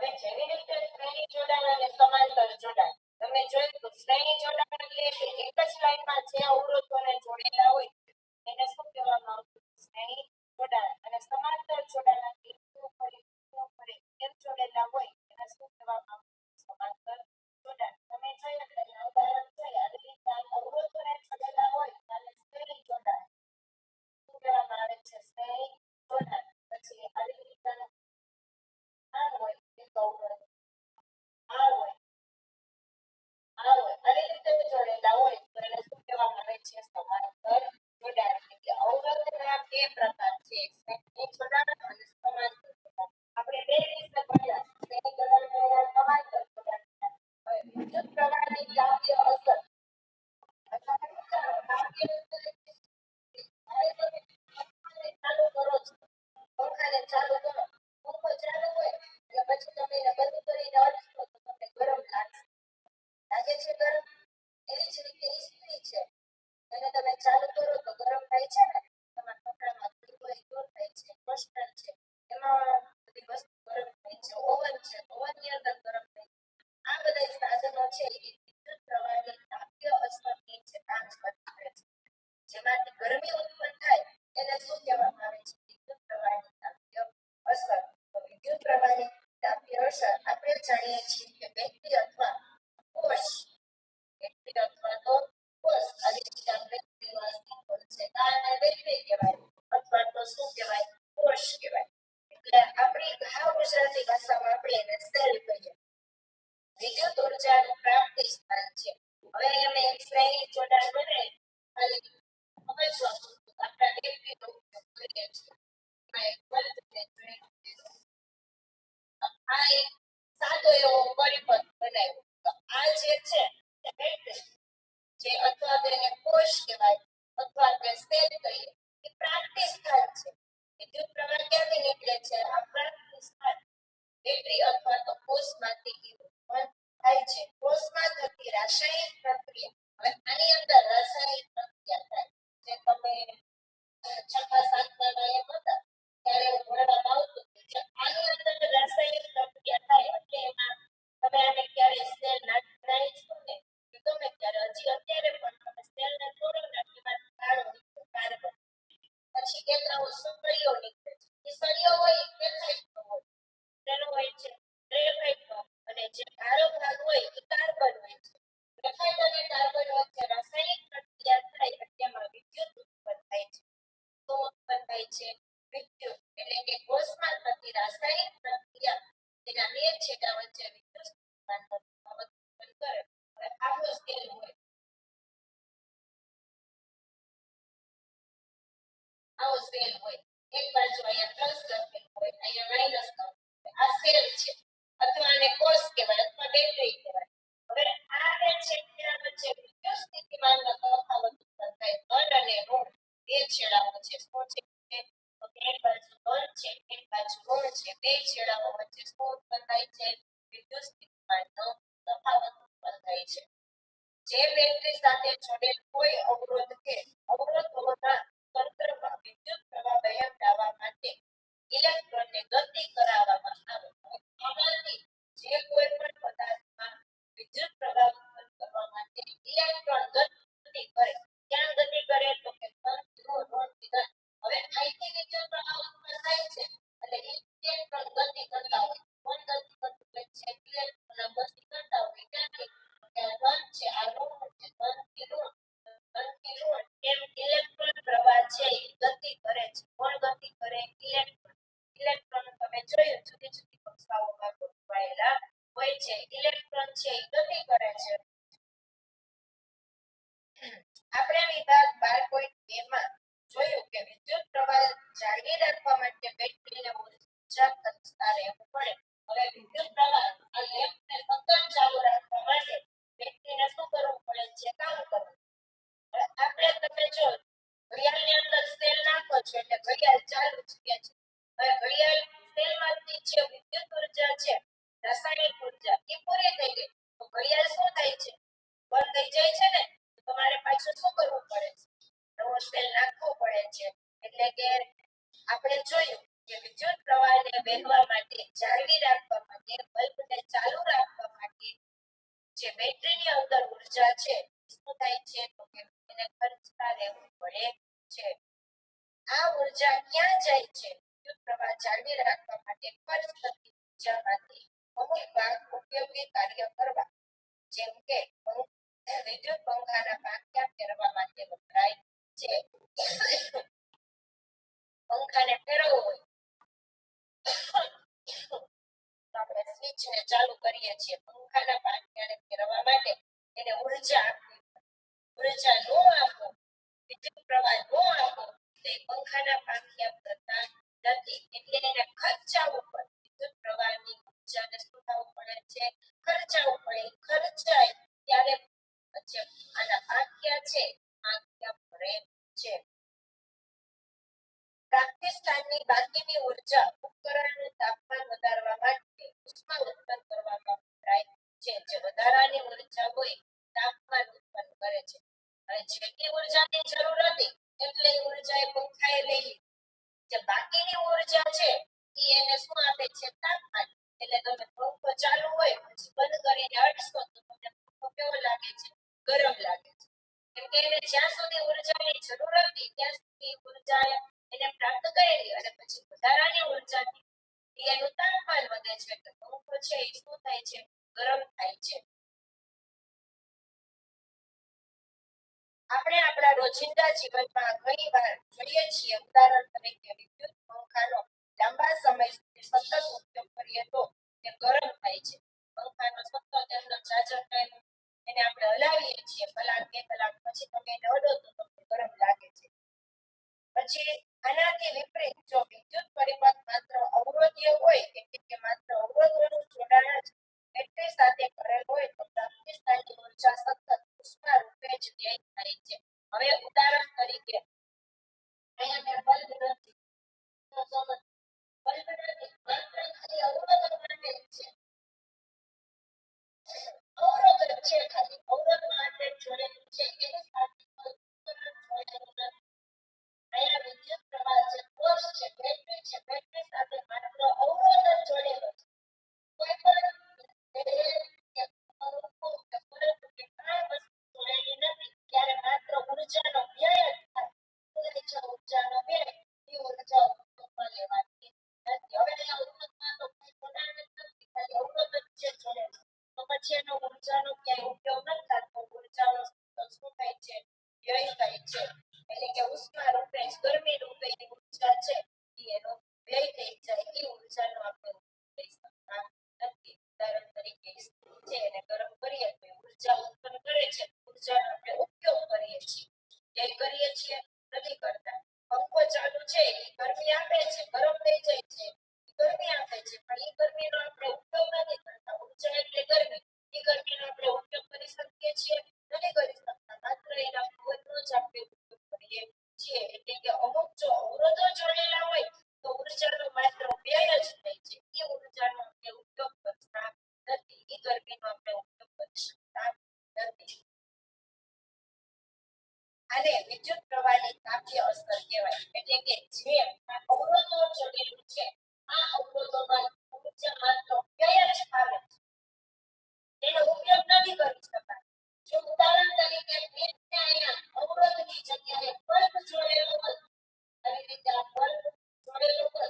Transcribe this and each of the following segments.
હવે જેવી રીતે શ્રેણી જોડાણ અને સમાંતર જોડાણ તમે જોયું તો શ્રેણી જોડાણ એટલે કે એક જ લાઈનમાં જે અવરોધોને જોડેલા હોય એને શું કહેવામાં આવતું શ્રેણી જોડાણ અને સમાંતર જોડાણ કેમ જોડેલા હોય એને શું કહેવામાં આવતું સમાંતર જોડાણ તમે જોયું કે ઉદાહરણ છે આવી રીતે અવરોધોને જોડેલા હોય અને શ્રેણી જોડાણ શું કહેવામાં આવે છે શ્રેણી જોડાણ પછી આવી રીતે આ હોય એક અવરોધ આ હોય આવી રીતે જોડેલા હોય તો એને શું કહેવામાં આવે છે સમાંતર જોડાણ એટલે કે અવરોધના બે પ્રકાર છે શ્રેણી જોડાણ અને સમાંતર જોડાણ આપણે બે રીતે ભણ્યા શ્રેણી જોડાણ અને સમાંતર જોડાણ હવે વિદ્યુત પ્રવાહની કાવ્ય અસર ચાલુ કરો છો પંખાને ચાલુ કરો પંખો ચાલુ હોય એટલે પછી તમે એને બંધ કરીને હટશો તો તમને ગરમ લાગે છે ગરમ એવી જ રીતે ઇસ્ત્રી છે એને તમે ચાલુ કરો તો ગરમ થાય છે ને તમારા કપડામાં ધૂળ હોય દૂર થાય છે મસ્ટર છે એમાં બધી વસ્તુ ગરમ થાય છે ઓવન છે ઓવનની અંદર ગરમ થાય છે આ બધા સાધનો છે એ વિદ્યુત પ્રવાહની તાપ્ય અસરની જે કામ કરે છે જેમાંથી ગરમી ઉત્પન્ન થાય એને શું કહેવામાં આવે છે વિદ્યુત પ્રવાહની તાપ્ય અસર તો વિદ્યુત પ્રવાહની તાપ્ય અસર આપણે જાણીએ છીએ કે બેટરી અથવા કોષ બેટરી અથવા તો કોષ આવી રીતે આપણે સિમ્બોલ છે કાને બેટરી કહેવાય અથવા તો શું કહેવાય કોષ કહેવાય એટલે આપણી ગુજરાતી ભાષામાં આપણે એને સેલ કહીએ વિદ્યુત ઉર્જાનું પ્રાપ્તિ સ્થાન છે હવે અમે એક શ્રેણી જોડાણ બને ખાલી સમજવા આપણે બેટરીનો ઉપયોગ કરીએ છીએ એમાં એક બલ્બ છે આ એક સાદો એવો પરિપથ બનાવ્યો તો આ જે છે તે બેટરી જે અથવા તો એને કોષ કહેવાય અથવા તો સેલ કહીએ એ પ્રાપ્તિ સ્થાન છે વિદ્યુત પ્રવાહ ક્યાંથી નીકળે છે આ પ્રાપ્તિ સ્થાન બેટરી અથવા તો કોષમાંથી ઉત્પન્ન થાય છે કોષમાં થતી રાસાયણિક પ્રક્રિયા હવે આની અંદર રાસાયણિક પ્રક્રિયા થાય જે તમે છઠ્ઠા સાતમા એમ હતા ત્યારે ભણવામાં આવતું કે આની અંદર રાસાયણિક પ્રક્રિયા થાય એટલે એમાં તમે આને ક્યારે સેલ નાખી છો ને કે ગમે ત્યારે હજી અત્યારે પણ તમે સેલને તોડો ને એમાં કાળો કાર્બન પછી કેટલાઓ સળીઓ નીકળે છે એ સળીઓ હોય એ ગ્રેફાઇટ નો હોય તેનો હોય છે ગ્રેફાઇટ નો અને જે કાળો ભાગ હોય એ કાર્બન હોય છે ગ્રેફાઇટ અને કાર્બન વચ્ચે રાસાયણિક પ્રક્રિયા થાય એટલે એમાં વિદ્યુત ઉત્પન્ન થાય છે તો ઉત્પન્ન થાય છે વિદ્યુત એટલે કે કોષમાં થતી રાસાયણિક પ્રક્રિયા તેના બે છેડા વચ્ચે વિદ્યુત ઉત્પન્ન કરે હવે આવો સ્કેલ હોય આવો સેલ હોય એક બાજુ અહીંયા પ્લસ લખેલું હોય અહીંયા માઇનસ લખેલું આ સેલ છે અથવા આને કોષ કહેવાય અથવા બેટરી કહેવાય હવે આ બે છે તેના વચ્ચે વિદ્યુત સ્થિતિમાનનો તફાવત ઉત્પન્ન થાય ધન અને ઋણ બે છેડાઓ છે શું છે તો એક બાજુ ધન છે એક બાજુ ઋણ છે બે છેડાઓ વચ્ચે શું ઉત્પન્ન થાય છે વિદ્યુત સ્થિતિમાનનો તફાવત ઉત્પન્ન થાય છે જે બેટરી સાથે જોડેલ કોઈ અવરોધ કે અવરોધોના તંત્રમાં વિદ્યુત પ્રવાહ વહન લાવવા માટે ઇલેક્ટ્રોનને ગતિ કરાવવામાં આવે આમાંથી જે કોઈ પણ પદાર્થમાં વિદ્યુત પ્રવાહ ઉત્પન્ન કરવા માટે ઇલેક્ટ્રોન ગતિ કરે ક્યાં ગતિ કરે તો કે ધન હવે અહીંથી વિદ્યુત પ્રવાહ ઉત્પન્ન થાય છે એટલે ઇલેક્ટ્રોન ગતિ કરતા હોય કોણ ગતિ કરતું હોય છે ઇલેક્ટ્રોન ગતિ કરતા હોય ક્યાંથી ધન છે આ ઋણ છે ધનથી ઋણ એમ ઇલેક્ટ્રોન પ્રવાહ છે એ ગતિ કરે છે કોણ ગતિ કરે ઇલેક્ટ્રોન તમે જોયું જુદી જુદી કક્ષાઓમાં ગોઠવાયેલા હોય છે ઇલેક્ટ્રોન છે એ ગતિ કરે છે આપણે વિભાગ 12.2 માં જોયું કે વિદ્યુત પ્રવાહ જાળવી રાખવા માટે બેટરીને ઉર્જા ખર્ચતા રહેવું પડે હવે વિદ્યુત પ્રવાહ આ લેમ્પને સતત ચાલુ રાખવા માટે બેટરીને શું કરવું પડે છે કામ કરવું હવે આપણે તમે જો ઘડિયાળની અંદર સેલ નાખો છો એટલે ઘડિયાળ ચાલુ જ કે છે હવે ઘડિયાળ સેલમાંથી જે વિદ્યુત ઉર્જા છે રાસાયણિક ઉર્જા એ પૂરી થઈ ગઈ તો ઘડિયાળ શું થાય છે બંધ થઈ જાય છે ને તમારે પાછું શું કરવું પડે છે નવો સેલ નાખવો પડે છે એટલે કે આપણે જોયું કે વિદ્યુત પ્રવાહને વહેવા માટે જાળવી રાખવા માટે બલ્બને ચાલુ રાખવા માટે જે બેટરીની અંદર ઉર્જા છે શું થાય છે તો કે એને ખર્ચતા રહેવું પડે છે આ ઉર્જા ક્યાં જાય છે વિદ્યુત પ્રવાહ જાળવી રાખવા માટે ખર્ચ થતી ઉર્જામાંથી અમુક ભાગ ઉપયોગી કાર્ય કરવા જેમ કે વિદ્યુત પંખાના પાંખિયા ફેરવવા માટે વપરાય છે પંખાને ફેરવવો હોય તો આપણે સ્વિચને ચાલુ કરીએ છીએ પંખાના પાંખિયાને ફેરવવા માટે એને ઉર્જા આપવી ઉર્જા નો આપો વિદ્યુત પ્રવાહ નો આપો તે પંખાના પાંખિયા ફરતા નથી એટલે એને ખર્ચાવવું પડે વિદ્યુત પ્રવાહની ઉર્જાને શું થવું પડે છે ખર્ચાવવું પડે ખર્ચાય ત્યારે આના પાંખિયા છે પાંખિયા ફરે છે પ્રાપ્તિ સ્થાનની બાકીની ઉર્જા ઉપકરણનું તાપમાન વધારવા માટે ઉષ્મા ઉત્પન્ન કરવામાં વપરાય છે જે વધારાની ઉર્જા હોય તાપમાન ઉત્પન્ન કરે છે અને જેટલી ઉર્જાની જરૂર હતી એટલે ઉર્જા એ પંખાએ લઈ લીધી જે બાકીની ઉર્જા છે એ એને શું આપે છે તાપમાન એટલે તમે પંખો ચાલુ હોય પછી બંધ કરીને અડશો તો તમને પંખો કેવો લાગે છે ગરમ લાગે છે કેમ કે એને જ્યાં સુધી ઉર્જાની જરૂર હતી ત્યાં સુધી ઉર્જા એને પ્રાપ્ત કરેલી અને પછી વધારાની ઉર્જાથી એનું તાપમાન વધે છે એટલે પંખો છે એ શું થાય છે ગરમ થાય છે આપણે આપણા રોજિંદા જીવનમાં ઘણી વાર જોઈએ છીએ ઉદાહરણ તરીકે વિદ્યુત પંખાનો લાંબા સમય સુધી સતત ઉપયોગ કરીએ તો તે ગરમ થાય છે પંખાનો સતત એનો જાજો ટાઈમ એને આપણે હલાવીએ છીએ કલાક બે કલાક પછી તમે એને અડો તો તમને ગરમ લાગે છે પછી આનાથી વિપરીત જો વિદ્યુત પરિપથ માત્ર અવરોધીય હોય એટલે કે માત્ર અવરોધોનું જોડાણ જ બેટરી સાથે કરેલ હોય તો પ્રાપ્તિ સ્થાનની ઉર્જા સતત ઉષ્મા રૂપે જ વ્યય થાય છે હવે ઉદાહરણ તરીકે અહીંયા મેં બલ્બ નથી તો સમજ બલ્બ નથી માત્ર ખાલી અવરોધ માટે છે અવરોધ જ છે ખાલી અવરોધ માટે જોડેલું છે એની સાથે કોઈ ઉપકરણ જોડેલું નથી અહીંયા વિદ્યુત પ્રવાહ છે કોષ છે બેટરી સાથે માત્ર અવરોધ જ જોડેલો છે કોઈ પણ જોડેલી નથી ત્યારે માત્ર ઉર્જાનો વ્યય જ થાય ઉર્જાનો વ્યય એ ઉર્જા ઉપયોગમાં લેવાતી નથી હવે અહીંયા અવરોધમાં તો કોઈ જોડાણ જ નથી ખાલી અવરોધ જ છે જોડેલો તો પછી એનો ઉર્જાનો ક્યાંય ઉપયોગ ન થતો ઉર્જાનો શું થાય છે વ્યય થાય છે એટલે કે ઉષ્મા રૂપે ગરમી રૂપે એની ઉર્જા છે એનો વ્યય થઈ જાય એ ઉર્જાનો આપણે ઉપયોગ લઈ શકતા નથી ઉદાહરણ તરીકે છે એને ગરમ કરીએ તો ઉર્જા ઉત્પન્ન કરે છે ઉર્જાનો આપણે ઉપયોગ કરીએ છીએ વ્યય કરીએ છીએ નથી કરતા પંખો ચાલુ છે એ ગરમી આપે છે ગરમ થઈ જાય છે ગરમી આપે છે પણ એ ગરમીનો આપણે ઉપયોગ નથી કરતા ઉર્જા એટલે ગરમી એ ગરમીનો આપણે ઉપયોગ કરી શકીએ છીએ નથી કરી શકતા માત્ર એના પવનનો જ આપણે ઉપયોગ કરીએ છીએ એટલે કે અમુક જો અવરોધો જોડેલા હોય તો ઉર્જાનો માત્ર વ્યય જ થાય છે એ ઉર્જાનો આપણે ઉપયોગ કરતા નથી એ ગરમીનો આપણે ઉપયોગ કરી શકતા નથી આને વિદ્યુત પ્રવાહની તાપીય અસર કહેવાય એટલે કે જે અવરોધો જોડેલું છે આ અવરોધોમાં ઉર્જા માત્ર વ્યય જ આવે છે એનો ઉપયોગ નથી કરી શકતા જો ઉદાહરણ તરીકે બેટને અહીંયા અવરોધની જગ્યાએ બલ્બ જોડેલો હોય આવી રીતે આ બલ્બ જોડેલો હોય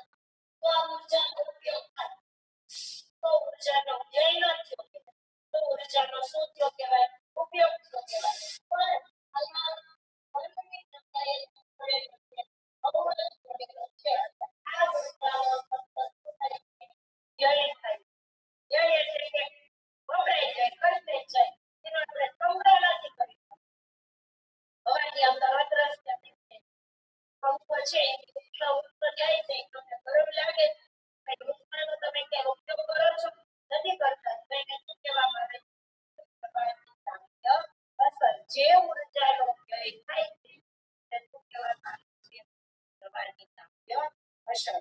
તો આ ઉર્જાનો ઉપયોગ થાય તો ઉર્જાનો વ્યય ન થયો કહેવાય તો ઉર્જાનો શું થયો કહેવાય ઉપયોગ થયો કહેવાય પણ અહીંયા બલ્બની જગ્યાએ જોડેલો છે અવરોધ જોડેલો છે આ ઉર્જાનો વ્યય થાય વ્યય એટલે કે વપરાઈ જાય ખર્ચાઈ જાય એનો આપણે સંગ્રહ નથી કરી હવાની અંદર અદ્રશ્ય થઈ જાય પંખો છે એટલો ઉપર જાય છે તમને ગરમ લાગે છે ઉષ્માનો તમે ક્યાં ઉપયોગ કરો છો નથી કરતા તો એને શું કહેવામાં આવે અસર જે ઉર્જાનો વ્યય થાય છે એને શું કહેવામાં આવે છે પ્રવાહની તાપીય અસર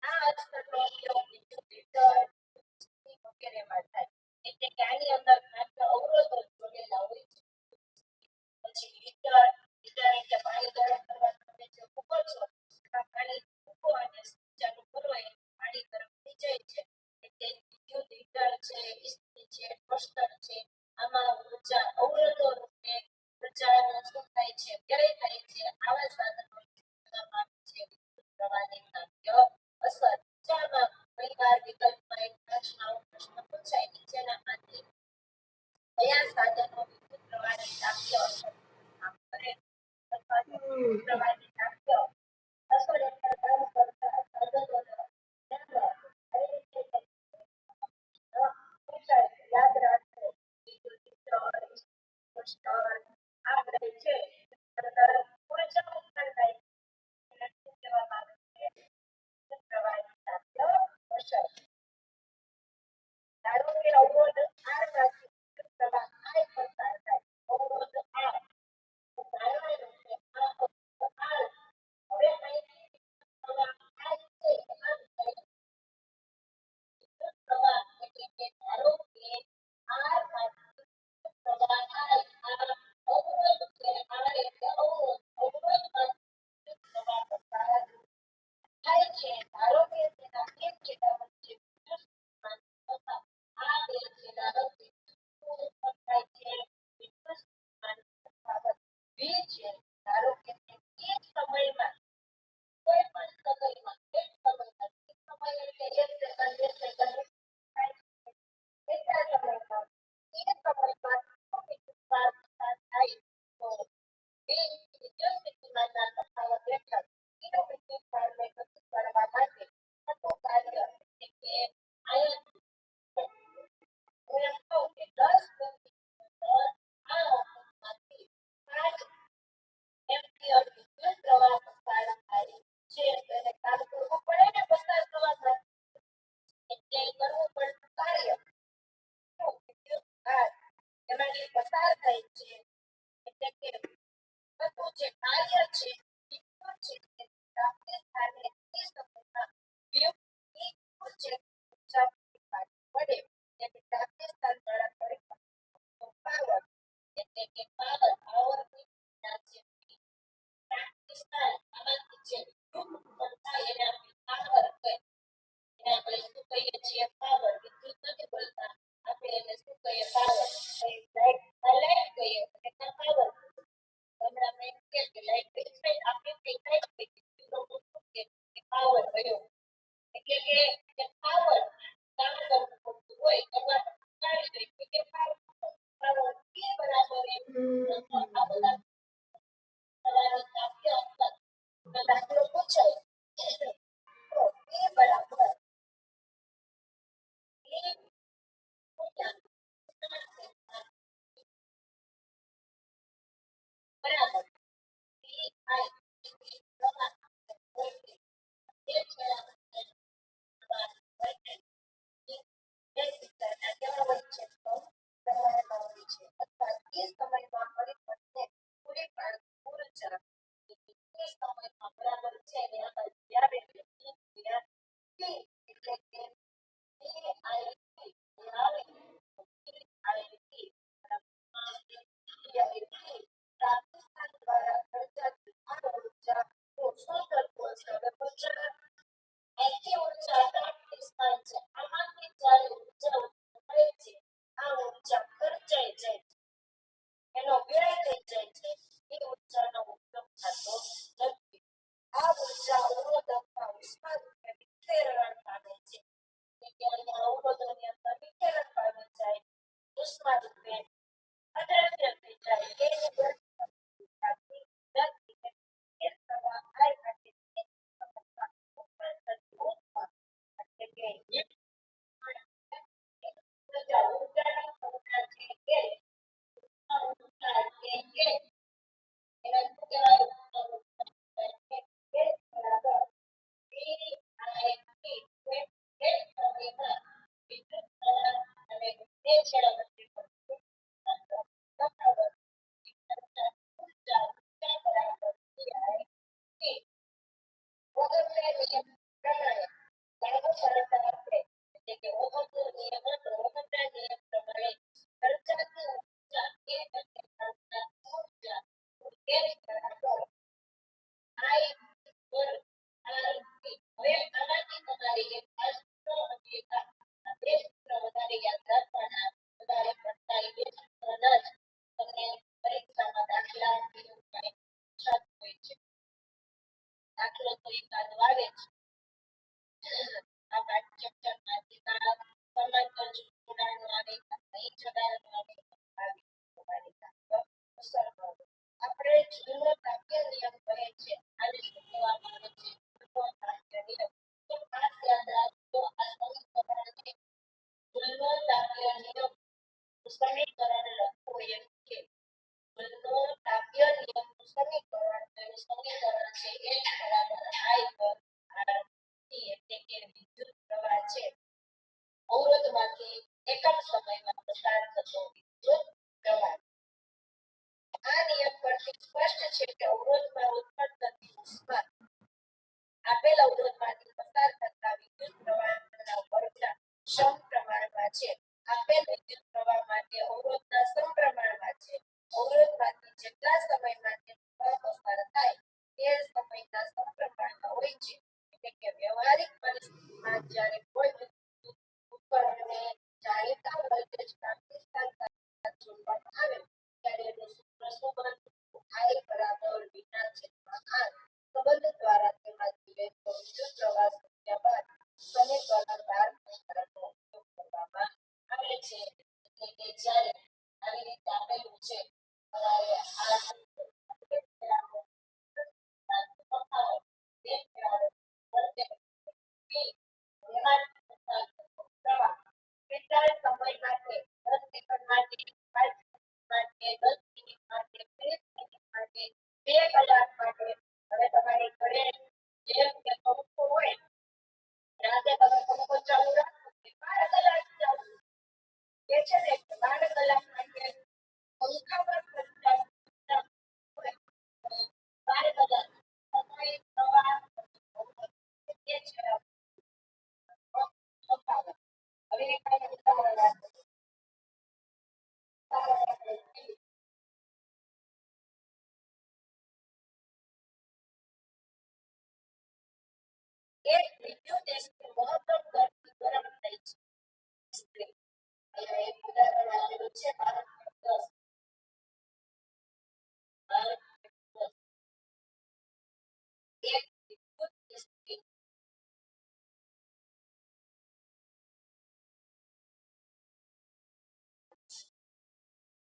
આ અસરનો ઉપયોગ વિદ્યુત હીટર વગેરેમાં થાય એટલે કે આની અંદર માત્ર અવરોધો જોડેલા હોય છે પછી હીટર એટલે પાણી ગરમ કરવા તમે જે મૂકો છો એમાં પાણી મૂકો કયા સાધનો વિદ્યુત પ્રવાહની નાખ્ય અસર કામ કરે અથવા વિદ્યુત પ્રવાહની નાખ્ય અસર હેઠળ કામ કરતા સાધનોનો યાદ રાખો આ બધે છે ઉર્જા ઉત્પન્ન થાય એને શું કહેવામાં આવે છે વિદ્યુત પ્રવાહની નાખ્ય અસર ધારો કે અવરોધ R માંથી વિદ્યુત પ્રવાહ I પસાર થાય અવરોધ R ધારવાનું છે આ અવરોધ R હવે અહીંથી વિદ્યુત પ્રવાહ I છે આમ થાય વિદ્યુત પ્રવાહ એટલે કે ધારો કે R માંથી વિદ્યુત પ્રવાહ I આ અવરોધ છે R એટલે અવરોધ અવરોધમાંથી વિદ્યુત પ્રવાહ પસાર થાય છે ધારો કે તેના એક છેડા વચ્ચે વિદ્યુત સ્થિતિમાન તથા આ બે છેડા વચ્ચે શું ઉત્પન્ન થાય છે વિદ્યુત સ્થિતિમાન તફાવત V છે ધારો કે તે એક સમયમાં કોઈ પણ સમયમાં એક સમયમાં એક સમય એટલે એક સેકન્ડ બે સેકન્ડ થાય છે એટલા સમયમાં એ સમયમાં શું વિદ્યુતભાર પસાર થાય તો V વિદ્યુત સ્થિતિમાનના તફાવત હેઠળ એનો વિદ્યુતભારને રજૂ કરવા માટે થતું કાર્ય એટલે કે અહીંયા હું એમ કહું કે 10 મિલીમીટર આ અવરોધમાંથી 5 એમ્પિયર વિદ્યુત પ્રવાહ પસાર થાય છે તેને કામ કરવું પડે ને પસાર થવા માટે એટલે કરવું પડતું કાર્ય શું વિદ્યુતભાર એમાંથી પસાર થાય છે એટલે કે થતું જે કાર્ય છે વિદ્યુત છે તે પ્રાપ્તિ સ્થાને તે સમયમાં વિદ્યુત છે ઉર્જા પૂરી પાડવી પડે એટલે પ્રાપ્તિ સ્થાન દ્વારા પરિવર્તન પાવર એટલે કે પાવર પાવરની છે પ્રાપ્તિ સ્થાન આમાંથી જે વિદ્યુત ઉત્પન્ન થાય એને આપણે પાવર કહીએ એને આપણે શું કહીએ છીએ પાવર વિદ્યુત નથી બોલતા આપણે એને શું કહીએ પાવર લાઈટ કહીએ એટલે પાવર હમણાં મેં કે લાઈટ ગઈ છે આપણે કઈ લાઈટ ગઈ લોકો શું કે પાવર ગયો એટલે કે પાવર કામ કરવું પડતું હોય કરવા કાઢી દઈ કે પાવર પાવર કે બરાબર આ બધા તમારી નાખ્ય અંતર દાખલો પૂછાય તો એ બરાબર એ બરાબર પી આઈ પ્રવાહ વોલ્ટેજ એ છેડા વચ્ચે એક વિસ્તારના કેવા હોય છે તો પ્રમાણમાં હોય છે અથવા તે સમયમાં પરિપથને પૂરી પાડતી ઉર્જા તે સમયમાં બરાબર છે અને આમાં આવે એટલે એટલે કે અહીંથી ઉર્જા પ્રાપ્તિ સ્થાન છે આમાંથી જ્યારે ઉર્જા ઉત્પન્ન થાય છે આ ઉર્જા ખર્ચાઈ જાય છે એનો વ્યય થઈ જાય છે એ ઉર્જાનો ઉપયોગ થતો નથી આ ઉર્જા અવરોધ અથવા ઉષ્મા રૂપે વિખેરણ પામે છે એટલે કે અહીંયા અવરોધોની અંદર વિખેરણ પામી જાય ઉષ્મા રૂપે અદ્રશ્ય થઈ જાય એની થતી નથી એ પ્રવાહ I માટે તે સમયમાં ઉત્પન્ન થતી ઉષ્મા એટલે કે હીટ ઉર્જાની સંખ્યા છે કે ઉર્જા છે કે એને શું કહેવાય બરાબર વિદ્યુત પ્રવાહ અને તે છેડા વચ્ચે તફાવત ઉર્જા બરાબર ઓહમના નિયમ પ્રમાણે લાગુ પડતા આપણે એટલે કે ઓહમનો નિયમ હતો ઓહમના નિયમ પ્રમાણે સર્જાતી ઉર્જા એ અને સર્જાતી ઉર્જા એ બરાબર I પર R T હવે આમાંથી તમારે એક આ સૂત્ર અને આ બે સૂત્ર વધારે યાદ રાખવાના વધારે પડતા એ બે સૂત્રના જ તમને પરીક્ષામાં દાખલા એવું કંઈ પૂછાતું હોય છે દાખલો તો એકાદ આવે છે આ પાઠ્યક્રમમાંથી સમાંતર જોડાણો આવે નહીં જોડાણો આવે તમારી સાથે અસર કરો. આપણે જૂનો તાપ્ય નિયમ કહે છે. આને શું કહેવામાં આવે છે? જૂનો તાપ્ય નિયમ. તો ખાસ યાદ રાખજો આ સમીકરણને જૂનો તાપ્ય નિયમ સમીકરણ લખવું એમ કે જૂનો તાપ્ય નિયમનું સમીકરણ તેનું સમીકરણ છે H બરાબર I પર R T એટલે કે વિદ્યુત પ્રવાહ છે અવરોધમાંથી એકમ સમયમાં પસાર થતો વિદ્યુત પ્રવાહ. આ નિયમ પરથી સ્પષ્ટ છે કે અવરોધમાં ઉત્પન્ન થતી ઉષ્મા આપેલ અવરોધમાંથી પસાર થતા વિદ્યુત પ્રવાહના વર્ગના સમપ્રમાણમાં છે. આપેલ વિદ્યુત પ્રવાહ માટે અવરોધના સમપ્રમાણમાં છે. અવરોધમાંથી જેટલા સમય માટે પ્રવાહ પસાર થાય તે સમયના સમપ્રમાણમાં હોય છે. એટલે કે વ્યવહારિક પરિસ્થિતિમાં જ્યારે કોઈ વિદ્યુત ઉપકરણને જાણીતા વોલ્ટેજના વિસ્તાર સાથે જોડવામાં આવે ત્યારે એનું સૂત્ર શું બનતું? I બરાબર V ના છેદમાં R. સંબંધ દ્વારા તેમાંથી વહેતો વિદ્યુત પ્રવાહ શોધ્યા બાદ સમીકરણ 12 નો ઉપયોગ કરવામાં આવે છે. એટલે કે જ્યારે આવી રીતે આપેલું છે તમારે આ કેટલા સમય માટે 10 સેકન્ડ માટે 5 સેકન્ડ માટે 10 મિનિટ માટે 30 મિનિટ માટે 2 કલાક માટે હવે તમારી ઘરે જેમ કે પંખો હોય રાતે તમે પંખો ચાલુ રાખો 12 કલાક ચાલુ કે છે ને 12 કલાક માટે પંખામાં ચાલુ હોય 12 કલાક સમય પ્રવાહ કે છે હવે કઈ ઉદાહરણ એક વિદ્યુત એસી મહત્તમ દરથી ગરમ થઈ છે. અહીંયા એક ઉદાહરણ આપેલું છે 12.10 એક વિદ્યુત ઇસ્ત્રી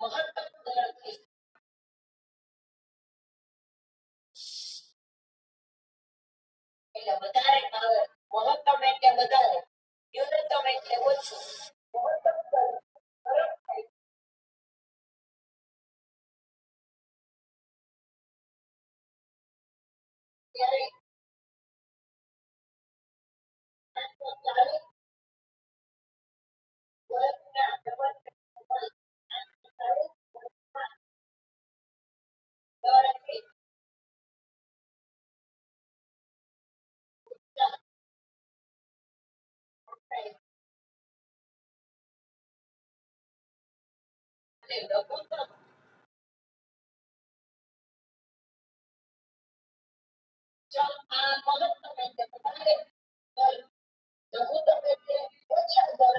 મહત્તમ દરથી એટલે વધારે પાવર મહત્તમ એટલે વધારે ન્યૂનતમ એટલે ઓછું મહત્તમ ગરમ થાય ત્યારે 840 વર્ષના ડબલ દરથી લઘુત્તમ ચલ આ મહત્તમ એટલે વધારે દર લઘુત્તમ એટલે ઓછા દર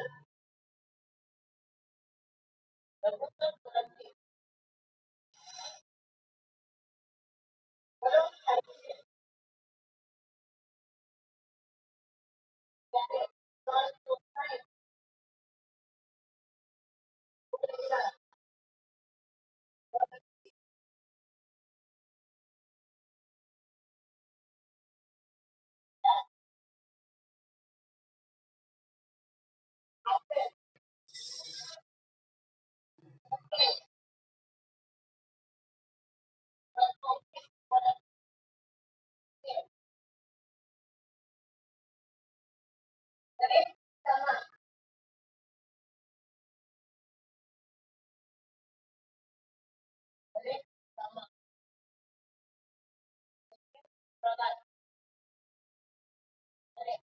લઘુત્તમ દરથી ગરમ થાય છે ત્યારે 360 ઓછા આપણે દરેક કિસ્સામાં દરેક કિસ્સામાં પ્રવાહ દરેક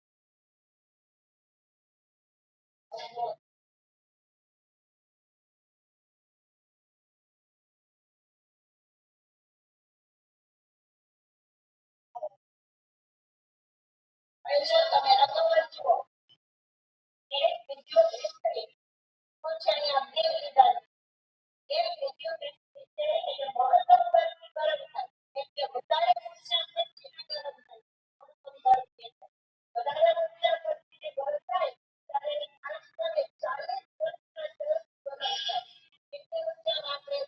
અવરોધ હવે જો તમે રકમ જ જુઓ એક વિદ્યુત ઇસ્ત્રી તો છે અહીંયા બે લીધા છે. એક વિદ્યુત ઇસ્ત્રી છે એટલે મહત્તમ દરથી ગરમ થાય એટલે વધારે ઊર્જા પછીના ગરમ થાય મહત્તમ દરથી એટલે વધારે ઊર્જા પછીને ગરમ થાય ત્યારે એની આશરે 40 વર્ષના ઝડપથી ગરમ થાય કેટલી ઊર્જા વાપરે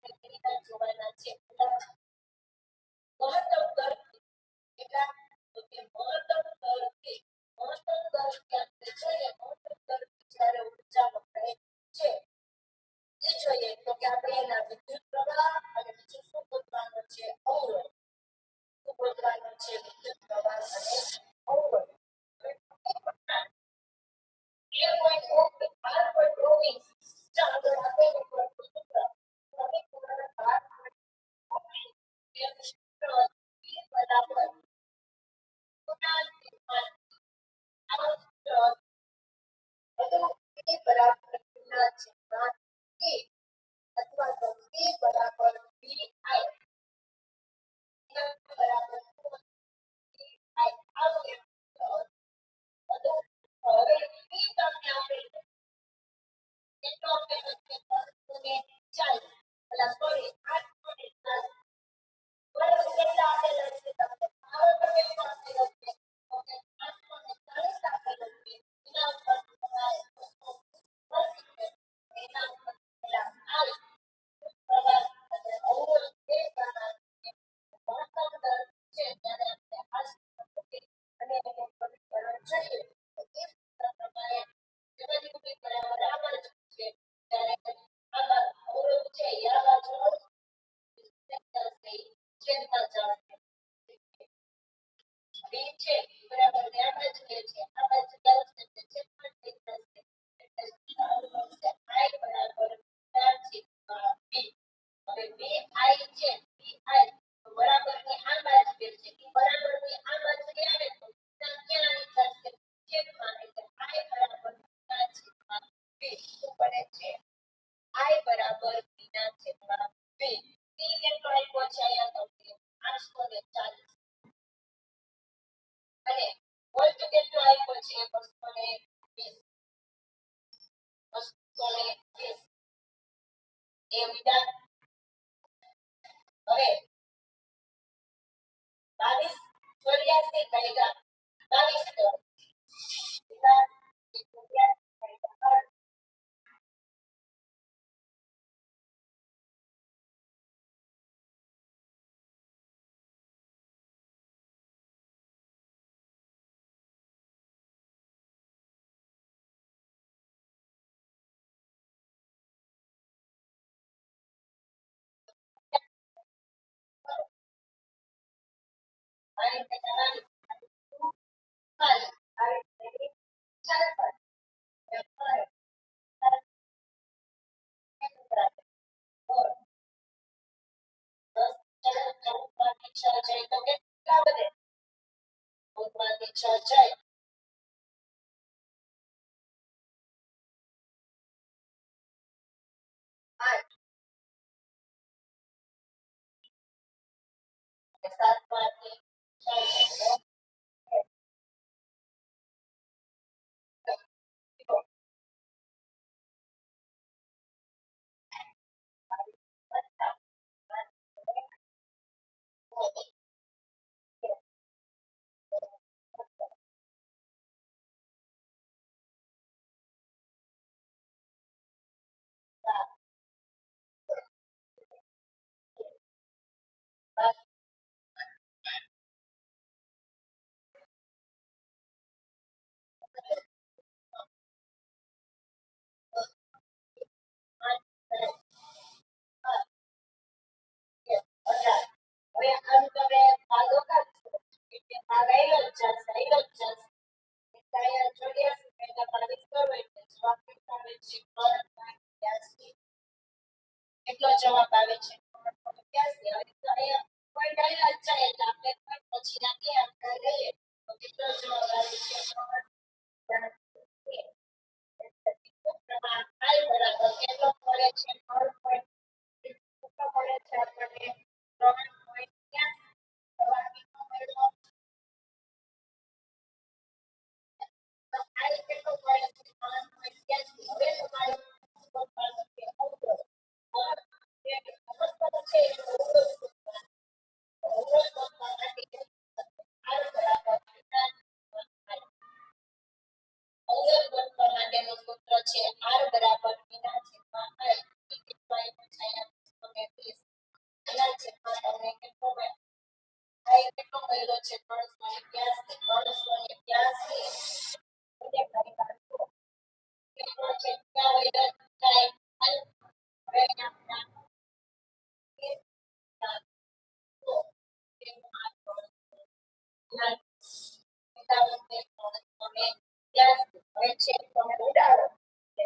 કેટલા જોવાના છે મહત્તમ દર કેટલા તો કે મહત્તમ દરથી મહત્તમ દર ક્યાં જોઈએ મહત્તમ દર જ્યારે ઊર્જા વપરાય છે એ જોઈએ તો કે આપણે એના વિદ્યુત પ્રવાહ અને બીજું શું ગોતવાનું છે અવરોધ શું ગોતવાનું છે વિદ્યુત પ્રવાહ અને અવરોધ અથવા તો બરાબર કેટલો જવાબ આવે છે પછી નાખીએ આપણે લઈએ તો કેટલો જવાબ આવે છે બરાબર કેટલો મળે છે 3 માટેનો સૂત્ર છે R બરાબર વિના છેદમાં I પહેલો છે 381 381 અને પરિણામ કેટલો છે ક્યાં વૈદન થાય હવે આપણે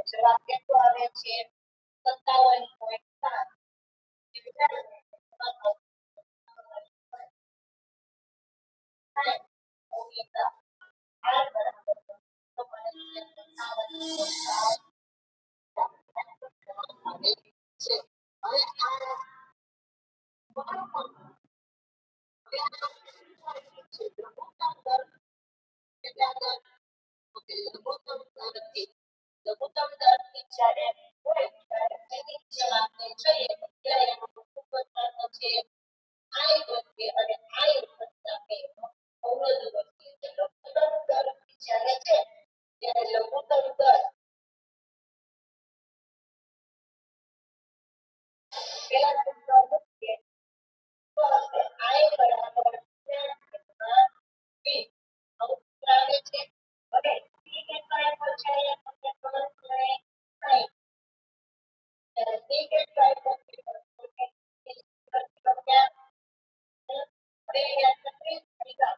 જવાબ કેટલો આવે છે 57.7 લઘુત્તમ દરથી જ્યારે હોય ત્યારે તેની જવાબને જોઈએ ત્યારે એનો ખૂબ જ મહત્વ છે આઈ વચ્ચે અને આઈ વત્તા બે અવરોધ વચ્ચે લઘુત્તમ દર જ્યારે છે ત્યારે લઘુત્તમ દર પેલા સૂત્ર મૂકીએ તો આઈ બરાબર બી આવું સૂત્ર આવે છે હવે સી કેટલા આપ્યો છે તમને ખબર પડે નહીં સી કેટલા આપ્યો છે હવે યાદ કરી બીજા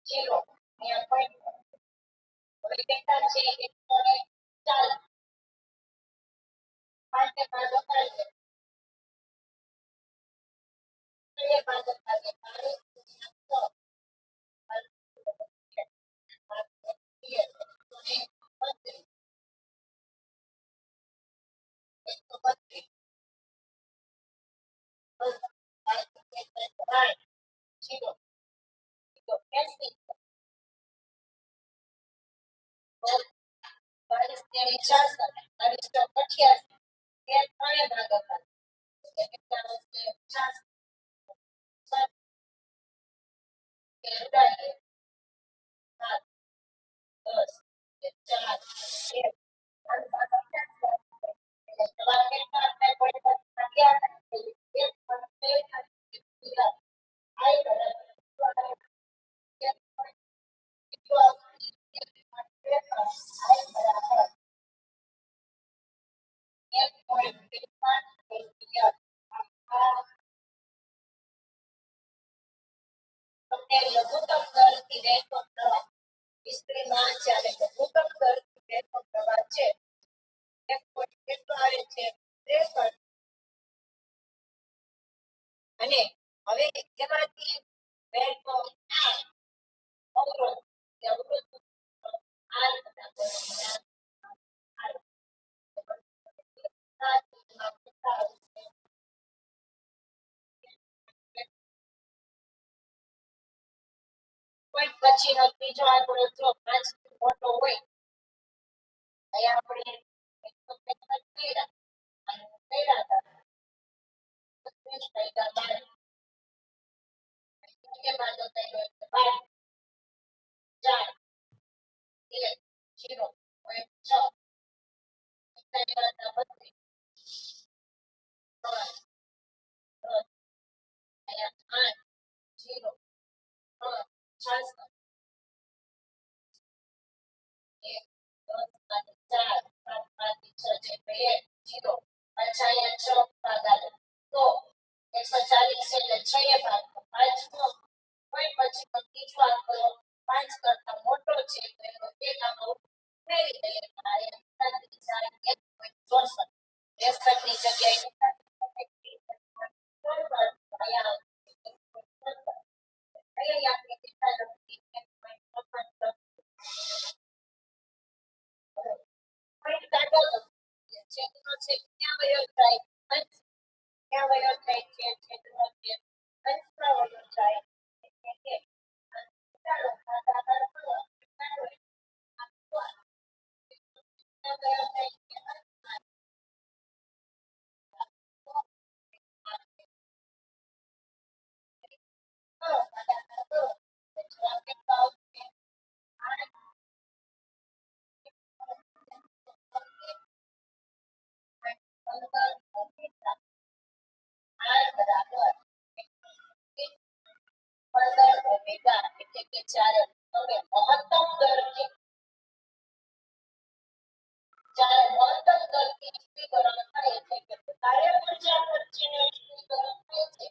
જીરો અહીંયા પોઈન્ટ હવે કેટલા છે 140 પાંચ ને પાંચ અપાય છે પાંચ અપાય જીરો તો 80 બાવીસ તેરી 66 બાવીસ ચોક 88 એ ત્રણે ભાગ અપાય એટલે કેટલા વધશે 66 ઉડાડીએ 7 10 4 1 જવાબ કેટલા આપણે કોઈ પણ ગયા એક પણ આઈ બરાબર તમને લઘુત્તમ દરથી રહેતો પ્રવાહ વિસ્તરીમાં જ્યારે લઘુત્તમ દરથી રહેતો પ્રવાહ છે એક પોઈન્ટ કેટલો આવે છે 63 અને હવે એમાંથી રહેતો આ અવરોધ કે અવરોધ આર પોઈન્ટ પછીનો ત્રીજો આંકડો જો 5 થી મોટો હોય અહીંયા આપણે 155 કર્યા અને કર્યા હતા 25 ટકા બાર એમાં તો થઈ ગયો 12 4 1 0 પોઈન્ટ 6 અહીંયા 8 0 3 એક 10 અને 4 5 5 6 છે 2 0 પાછા અહીંયા 6 ભાગ આવે તો 140 એટલે 6 ભાગ 5 પોઈન્ટ પછી ત્રીજો આંકડો 5 કરતા મોટો છે તો એનો એક આંકડો ઉમેરી દઈએ આ 1 ની જગ્યાએ અહીંયા આપણે કેટલા લખીએ 1.55 પોઈન્ટ કાઢો તો છેદનો છે ક્યાં વયો જાય અંશ ક્યાં વયો જાય છે છેદનો છે અંશમાં વયો જાય એટલે કે ચાલો ભાગાકાર કરો કેટલા વયો જાય છે અંશમાં કરો ભાગાકાર કરો તો જવાબ કેટલો આવશે 8.5 અંતર ઓમેગા આર બરાબર 15 ઓમેગા એટલે કે જ્યારે તમે મહત્તમ દરથી સ્ત્રીકરણ થાય એટલે કે વધારે ઉર્જા ખર્ચીને સ્ત્રીકરણ થાય છે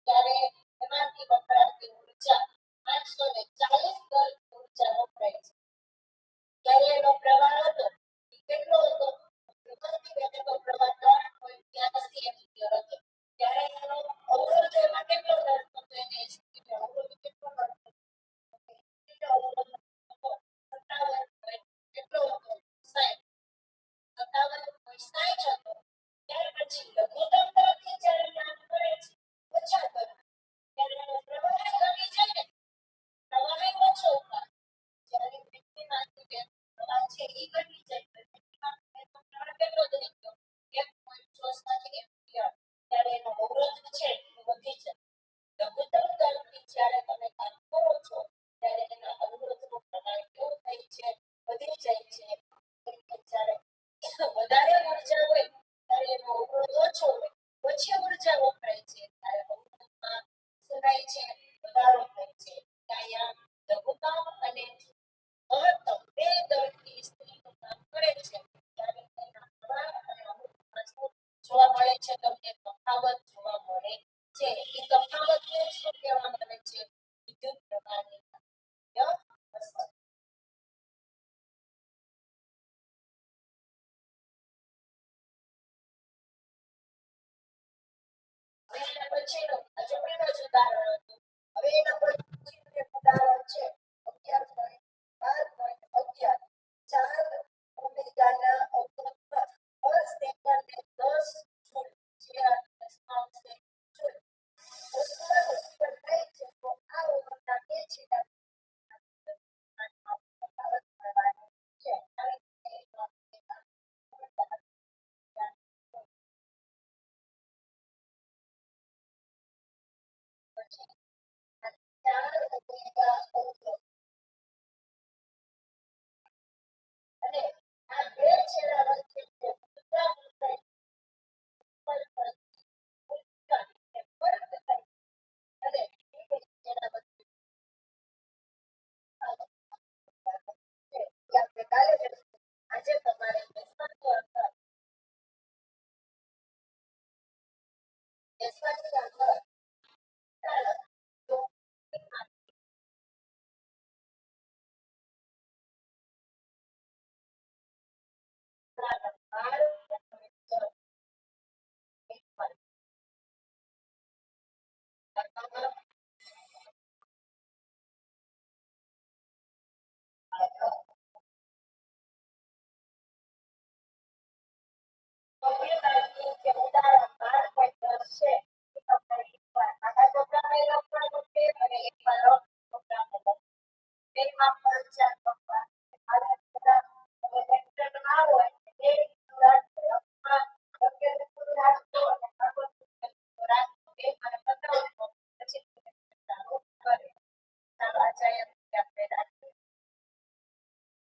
ત્યારે એમાંથી વપરાતી ઉર્જા 840 ગર્લ ઉર્જા વપરાય છે ત્યારે એનો પ્રવાહ હતો એ કેટલો હતો પ્રવાહ 3.83 એમ્પિયર હતો ત્યારે એનો અવરોધ એમાં કેટલો હતો એને અવરોધ કેટલો હતો કેટલો હતો 60 57.60 હતો ત્યાર પછી લઘુત્તમ દરથી જ્યારે કામ કરે છે ઓછા દર ત્યારે એનો પ્રવાહ ઘટી જાય ને પ્રવાહ ઓછો થાય જ્યારે વ્યક્તિમાંથી જે પ્રવાહ છે એ ઘટી જાય પ્રવાહ કેટલો થઈ ગયો 1.64 એમ્પિયર ત્યારે એનો અવરોધ છે એ વધી જાય લઘુત્તમ દરથી જ્યારે તમે કામ કરો છો ત્યારે એના અવરોધનો પ્રમાણ કેવું થાય છે વધી જાય છે જ્યારે વધારે ઉર્જા હોય ત્યારે એનો અવરોધ ઓછો હોય ઓછી ઉર્જા વપરાય છે ત્યારે અવરોધમાં શું થાય છે વધારો થાય છે અહીંયા લઘુત્તમ અને મહત્તમ બે દરથી સ્ત્રીનું કામ કરે છે ત્યારે તેના પ્રવાહ અને અવરોધમાં જોવા મળે છે તમને તફાવત જોવા મળે છે એ તફાવતને શું કહેવામાં આવે છે વિદ્યુત પ્રવાહની અસર હવે એના પછીનું આ ચોપડીનું જ ઉદાહરણ હતું હવે એના પછીનું એક ઉદાહરણ છે